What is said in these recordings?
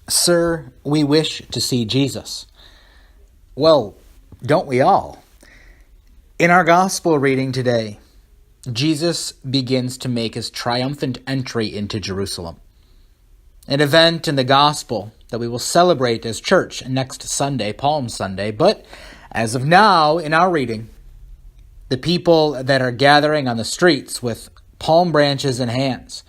Sir, we wish to see Jesus. Well, don't we all? In our gospel reading today, Jesus begins to make his triumphant entry into Jerusalem, an event in the gospel that we will celebrate as church next Sunday, Palm Sunday. But as of now, in our reading, the people that are gathering on the streets with palm branches in hands,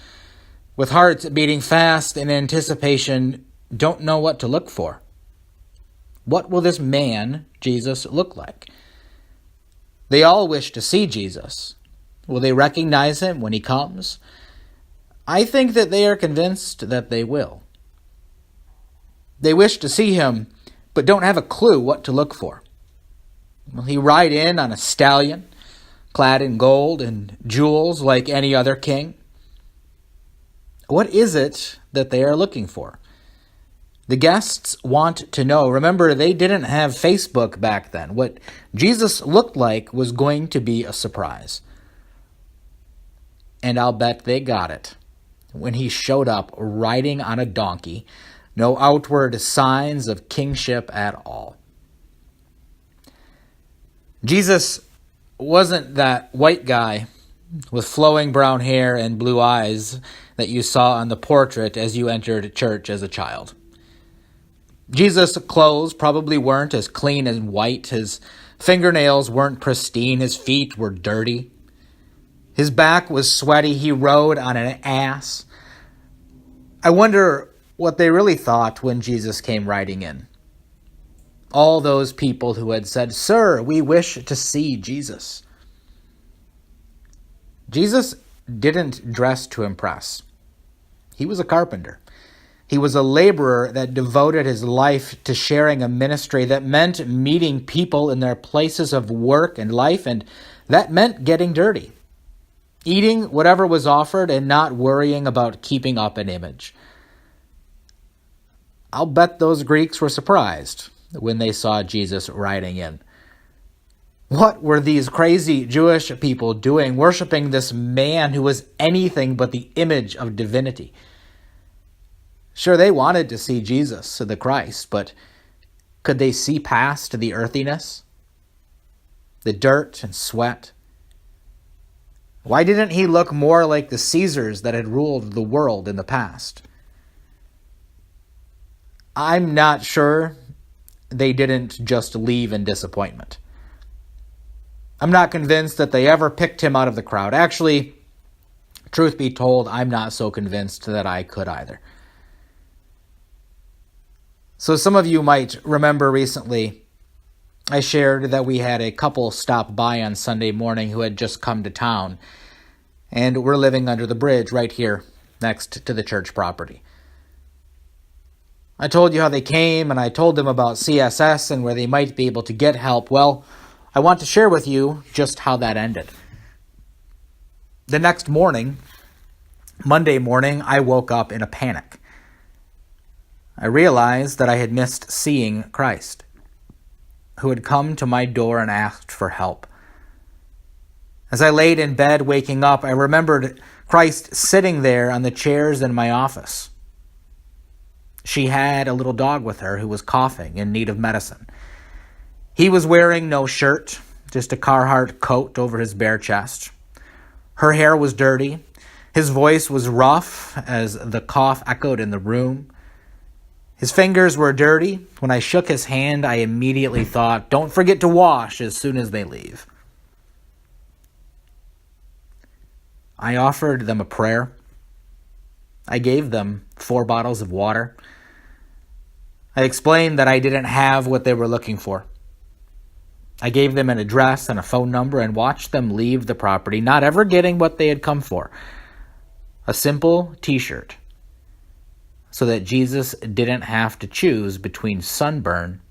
with hearts beating fast in anticipation, don't know what to look for. What will this man, Jesus, look like? They all wish to see Jesus. Will they recognize him when he comes? I think that they are convinced that they will. They wish to see him, but don't have a clue what to look for. Will he ride in on a stallion, clad in gold and jewels like any other king? What is it that they are looking for? The guests want to know. Remember, they didn't have Facebook back then. What Jesus looked like was going to be a surprise. And I'll bet they got it when he showed up riding on a donkey, no outward signs of kingship at all. Jesus wasn't that white guy with flowing brown hair and blue eyes that you saw on the portrait as you entered church as a child. Jesus' clothes probably weren't as clean and white. His fingernails weren't pristine. His feet were dirty. His back was sweaty. He rode on an ass. I wonder what they really thought when Jesus came riding in. All those people who had said, "Sir, we wish to see Jesus." Jesus didn't dress to impress. He was a carpenter. He was a laborer that devoted his life to sharing a ministry that meant meeting people in their places of work and life, and that meant getting dirty, eating whatever was offered and not worrying about keeping up an image. I'll bet those Greeks were surprised when they saw Jesus riding in. What were these crazy Jewish people doing, worshiping this man who was anything but the image of divinity? Sure, they wanted to see Jesus, the Christ, but could they see past the earthiness, the dirt and sweat? Why didn't he look more like the Caesars that had ruled the world in the past? I'm not sure they didn't just leave in disappointment. I'm not convinced that they ever picked him out of the crowd. Actually, truth be told, I'm not so convinced that I could either. So some of you might remember recently, I shared that we had a couple stop by on Sunday morning who had just come to town, and were living under the bridge right here next to the church property. I told you how they came, and I told them about CSS and where they might be able to get help. Well, I want to share with you just how that ended. The next morning, Monday morning, I woke up in a panic. I realized that I had missed seeing Christ, who had come to my door and asked for help. As I laid in bed waking up, I remembered Christ sitting there on the chairs in my office. She had a little dog with her who was coughing in need of medicine. He was wearing no shirt, just a Carhartt coat over his bare chest. Her hair was dirty. His voice was rough as the cough echoed in the room. His fingers were dirty. When I shook his hand, I immediately thought, don't forget to wash as soon as they leave. I offered them a prayer. I gave them 4 bottles of water. I explained that I didn't have what they were looking for. I gave them an address and a phone number and watched them leave the property, not ever getting what they had come for. A simple t-shirt, so that Jesus didn't have to choose between sunburn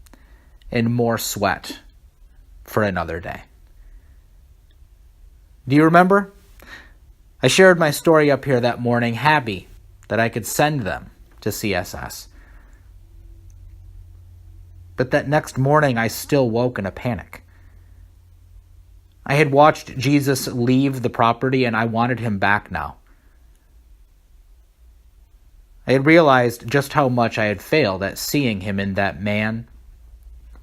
and more sweat for another day. Do you remember? I shared my story up here that morning, happy that I could send them to CSS. But that next morning, I still woke in a panic. I had watched Jesus leave the property, and I wanted him back now. I had realized just how much I had failed at seeing him in that man,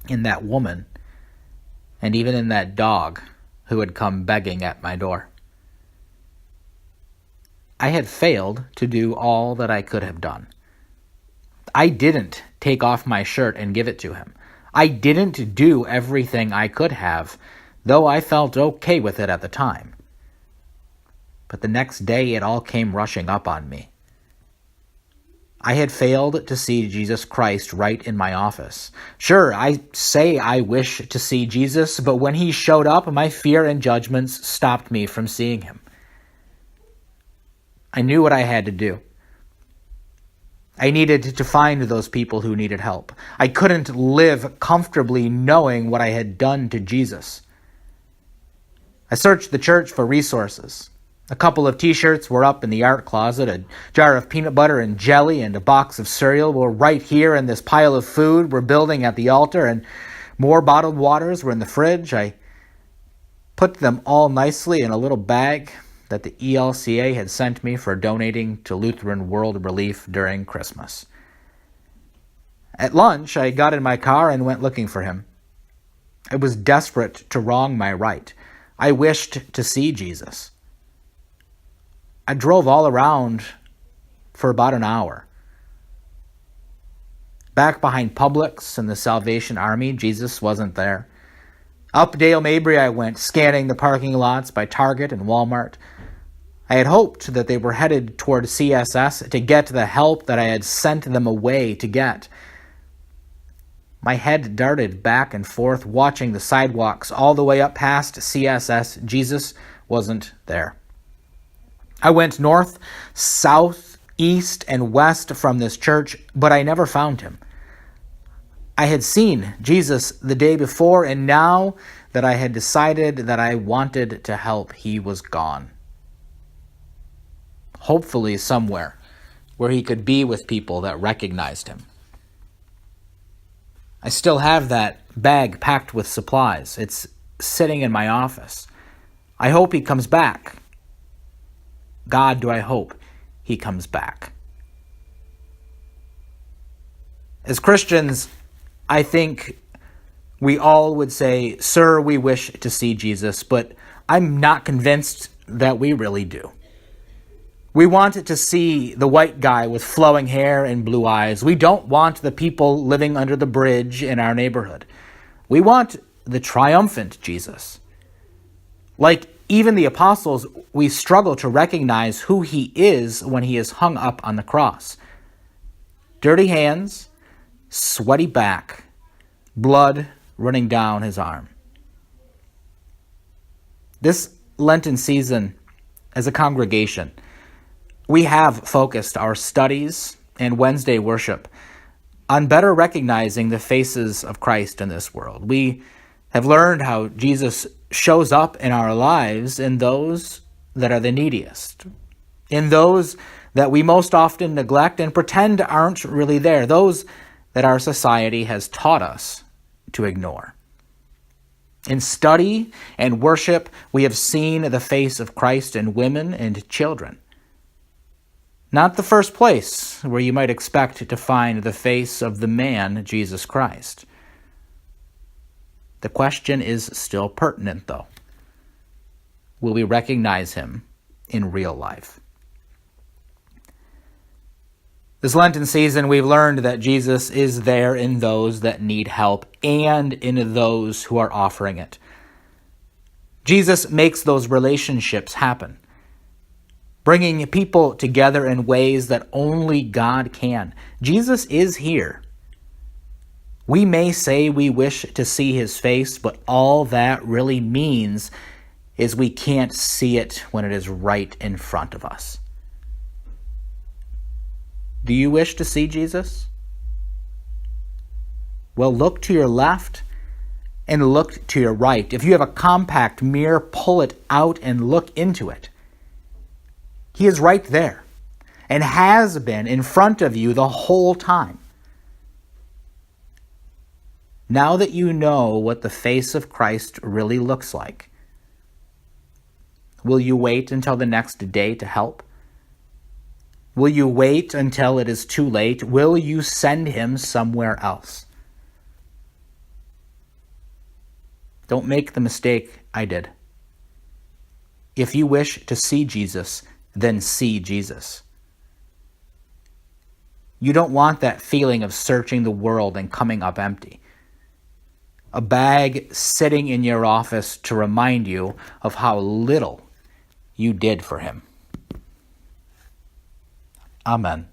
in that woman, and even in that dog who had come begging at my door. I had failed to do all that I could have done. I didn't take off my shirt and give it to him. I didn't do everything I could have, though I felt okay with it at the time. But the next day it all came rushing up on me. I had failed to see Jesus Christ right in my office. Sure, I say I wish to see Jesus, but when he showed up, my fear and judgments stopped me from seeing him. I knew what I had to do. I needed to find those people who needed help. I couldn't live comfortably knowing what I had done to Jesus. I searched the church for resources. A couple of t-shirts were up in the art closet, a jar of peanut butter and jelly and a box of cereal were right here in this pile of food we're building at the altar, and more bottled waters were in the fridge. I put them all nicely in a little bag that the ELCA had sent me for donating to Lutheran World Relief during Christmas. At lunch, I got in my car and went looking for him. I was desperate to wrong my right. I wished to see Jesus. I drove all around for about an hour. Back behind Publix and the Salvation Army, Jesus wasn't there. Up Dale Mabry I went, scanning the parking lots by Target and Walmart. I had hoped that they were headed toward CSS to get the help that I had sent them away to get. My head darted back and forth, watching the sidewalks all the way up past CSS. Jesus wasn't there. I went north, south, east, and west from this church, but I never found him. I had seen Jesus the day before, and now that I had decided that I wanted to help, he was gone. Hopefully somewhere where he could be with people that recognized him. I still have that bag packed with supplies. It's sitting in my office. I hope he comes back. God, do I hope he comes back. As Christians, I think we all would say, "Sir, we wish to see Jesus," but I'm not convinced that we really do. We want to see the white guy with flowing hair and blue eyes. We don't want the people living under the bridge in our neighborhood. We want the triumphant Jesus. Like even the apostles, we struggle to recognize who he is when he is hung up on the cross. Dirty hands, sweaty back, blood running down his arm. This Lenten season, as a congregation, we have focused our studies and Wednesday worship on better recognizing the faces of Christ in this world. We have learned how Jesus shows up in our lives in those that are the neediest, in those that we most often neglect and pretend aren't really there, those that our society has taught us to ignore. In study and worship, we have seen the face of Christ in women and children. Not the first place where you might expect to find the face of the man, Jesus Christ. The question is still pertinent, though. Will we recognize him in real life? This Lenten season, we've learned that Jesus is there in those that need help and in those who are offering it. Jesus makes those relationships happen, bringing people together in ways that only God can. Jesus is here. We may say we wish to see his face, but all that really means is we can't see it when it is right in front of us. Do you wish to see Jesus? Well, look to your left and look to your right. If you have a compact mirror, pull it out and look into it. He is right there and has been in front of you the whole time. Now that you know what the face of Christ really looks like, will you wait until the next day to help? Will you wait until it is too late? Will you send him somewhere else? Don't make the mistake I did. If you wish to see Jesus, then see Jesus. You don't want that feeling of searching the world and coming up empty. A bag sitting in your office to remind you of how little you did for him. Amen.